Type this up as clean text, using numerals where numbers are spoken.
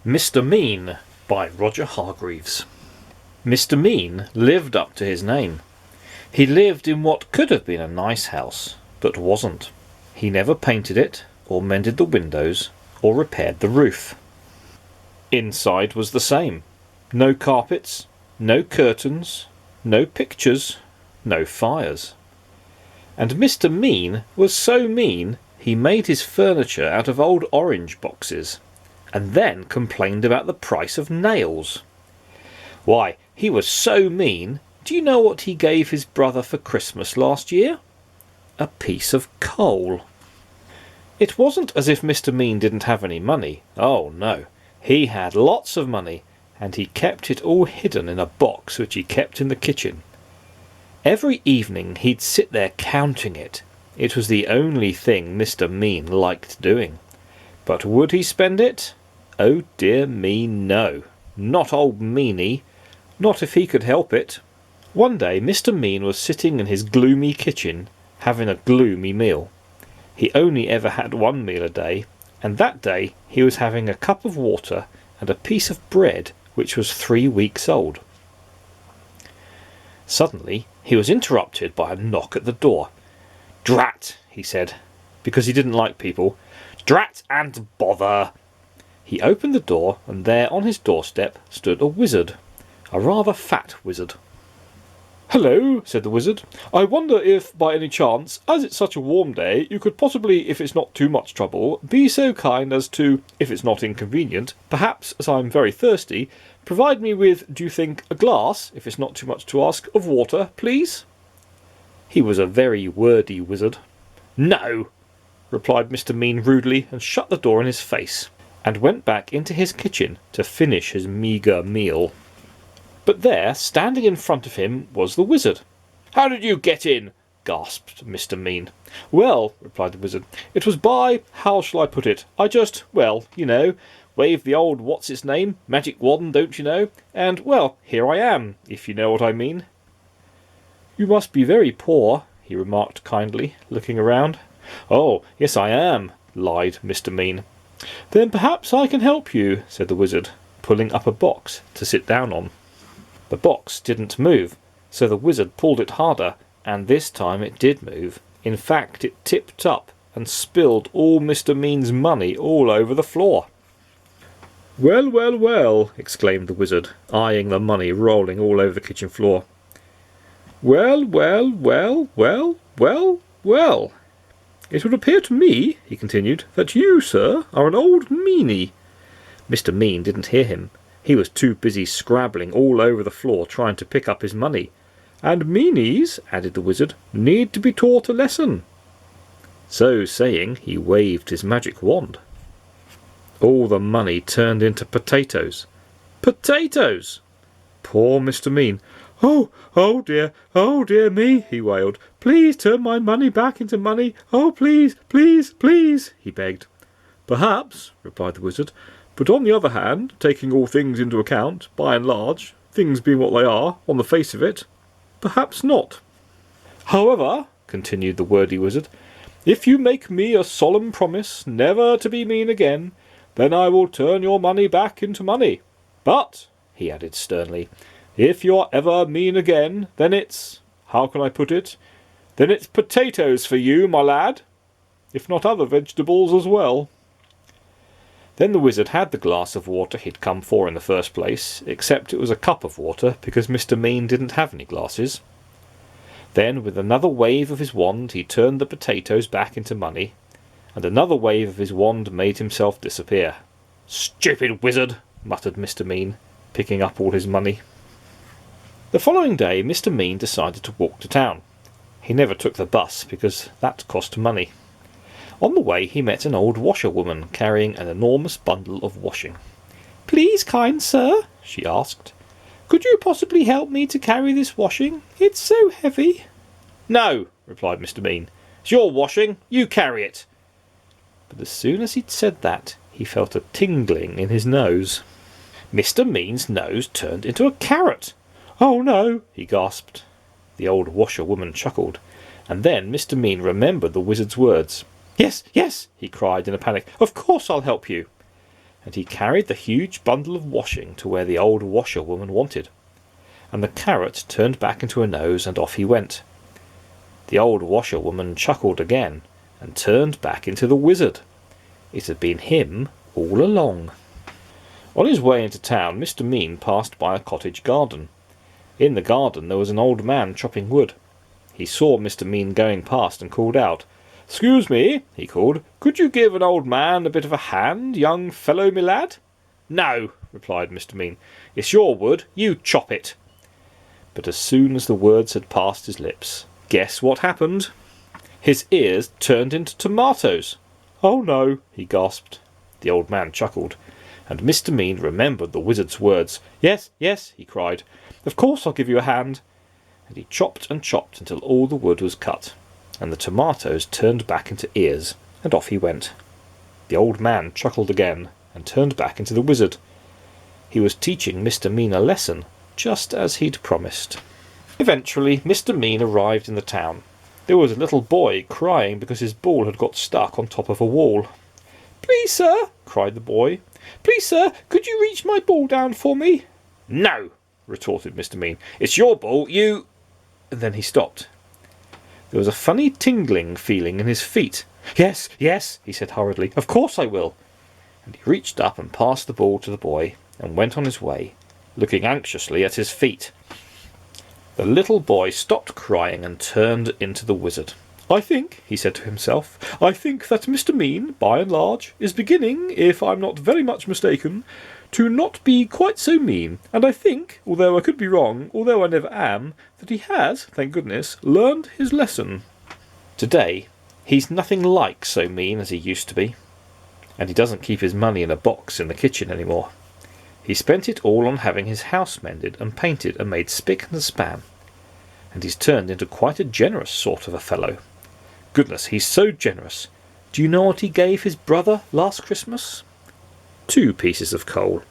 Mr. Mean by Roger Hargreaves. Mr. Mean lived up to his name. He lived in what could have been a nice house, but wasn't. He never painted it, or mended the windows, or repaired the roof. Inside was the same. No carpets, no curtains, no pictures, no fires. And Mr. Mean was so mean he made his furniture out of old orange boxes, and then complained about the price of nails. Why, he was so mean, do you know what he gave his brother for Christmas last year? A piece of coal. It wasn't as if Mr. Mean didn't have any money. Oh no, he had lots of money, and he kept it all hidden in a box which he kept in the kitchen. Every evening he'd sit there counting it. It was the only thing Mr. Mean liked doing. But would he spend it? Oh dear me, no. Not old Meanie. Not if he could help it. One day Mr. Mean was sitting in his gloomy kitchen, having a gloomy meal. He only ever had one meal a day, and that day he was having a cup of water and a piece of bread which was 3 weeks old. Suddenly he was interrupted by a knock at the door. "Drat," he said, because he didn't like people. "Drat and bother." He opened the door, and there on his doorstep stood a wizard, a rather fat wizard. "Hello," said the wizard. "I wonder if, by any chance, as it's such a warm day, you could possibly, if it's not too much trouble, be so kind as to, if it's not inconvenient, perhaps, as I'm very thirsty, provide me with, do you think, a glass, if it's not too much to ask, of water, please?" He was a very wordy wizard. "No," replied Mr. Mean rudely, and shut the door in his face, and went back into his kitchen to finish his meagre meal. But there, standing in front of him, was the wizard. "How did you get in?" gasped Mr. Mean. "Well," replied the wizard, "it was by, how shall I put it, I just, well, you know, waved the old what's-its-name, magic wand, don't you know, and, well, here I am, if you know what I mean." "You must be very poor," he remarked kindly, looking around. "Oh, yes I am," lied Mr. Mean. "Then perhaps I can help you," said the wizard, pulling up a box to sit down on. The box didn't move, so the wizard pulled it harder, and this time it did move. In fact, it tipped up and spilled all Mr. Mean's money all over the floor. "Well, well, well," exclaimed the wizard, eyeing the money rolling all over the kitchen floor. "Well, well, well, well, well, well. It would appear to me," he continued, "that you, sir, are an old meanie." Mr. Mean didn't hear him. He was too busy scrabbling all over the floor trying to pick up his money. "And meanies," added the wizard, "need to be taught a lesson." So saying, he waved his magic wand. All the money turned into potatoes. Potatoes! Poor Mr. Mean. Oh dear me," he wailed. "Please turn my money back into money. Oh, please, please, please," he begged. "Perhaps," replied the wizard, "but on the other hand, taking all things into account, by and large, things being what they are, on the face of it, perhaps not. However," continued the wordy wizard, "if you make me a solemn promise never to be mean again, then I will turn your money back into money. But," he added sternly, "if you're ever mean again, then it's, how can I put it, then it's potatoes for you, my lad, if not other vegetables as well." Then the wizard had the glass of water he'd come for in the first place, except it was a cup of water, because Mr. Mean didn't have any glasses. Then, with another wave of his wand, he turned the potatoes back into money, and another wave of his wand made himself disappear. "Stupid wizard!" muttered Mr. Mean, picking up all his money. The following day Mr. Mean decided to walk to town. He never took the bus, because that cost money. On the way he met an old washerwoman carrying an enormous bundle of washing. "Please, kind sir," she asked, "could you possibly help me to carry this washing? It's so heavy." "No," replied Mr. Mean. "It's your washing. You carry it." But as soon as he'd said that, he felt a tingling in his nose. Mr. Mean's nose turned into a carrot. "Oh no," he gasped. The old washerwoman chuckled, and then Mr. Mean remembered the wizard's words. "Yes, yes," he cried in a panic. "Of course I'll help you." and he carried the huge bundle of washing to where the old washerwoman wanted, and the carrot turned back into a nose, and off he went. The old washerwoman chuckled again, and turned back into the wizard. It had been him all along. On his way into town, Mr. Mean passed by a cottage garden. In the garden there was an old man chopping wood. He saw Mr. Mean going past and called out. "Excuse me," he called, "could you give an old man a bit of a hand, young fellow me lad?" "No," replied Mr. Mean. "It's your wood, you chop it." But as soon as the words had passed his lips, guess what happened? His ears turned into tomatoes. "Oh no," he gasped. The old man chuckled, and Mr. Mean remembered the wizard's words. "Yes, yes," he cried, "of course I'll give you a hand." And he chopped and chopped until all the wood was cut, and the tomatoes turned back into ears, and off he went. The old man chuckled again, and turned back into the wizard. He was teaching Mr. Mean a lesson, just as he'd promised. Eventually Mr. Mean arrived in the town. There was a little boy crying because his ball had got stuck on top of a wall. "Please, sir," cried the boy, "please, sir, could you reach my ball down for me?" "No," retorted Mr. Mean. "It's your ball, you—" And then he stopped. There was a funny tingling feeling in his feet. "Yes, yes," he said hurriedly, "of course I will." And he reached up and passed the ball to the boy, and went on his way, looking anxiously at his feet. The little boy stopped crying and turned into the wizard. "I think," he said to himself, "I think that Mr. Mean, by and large, is beginning, if I'm not very much mistaken, to not be quite so mean, and I think, although I could be wrong, although I never am, that he has, thank goodness, learned his lesson." Today, he's nothing like so mean as he used to be, and he doesn't keep his money in a box in the kitchen anymore. He spent it all on having his house mended and painted and made spick and span, and he's turned into quite a generous sort of a fellow. Goodness, he's so generous. Do you know what he gave his brother last Christmas? 2 pieces of coal.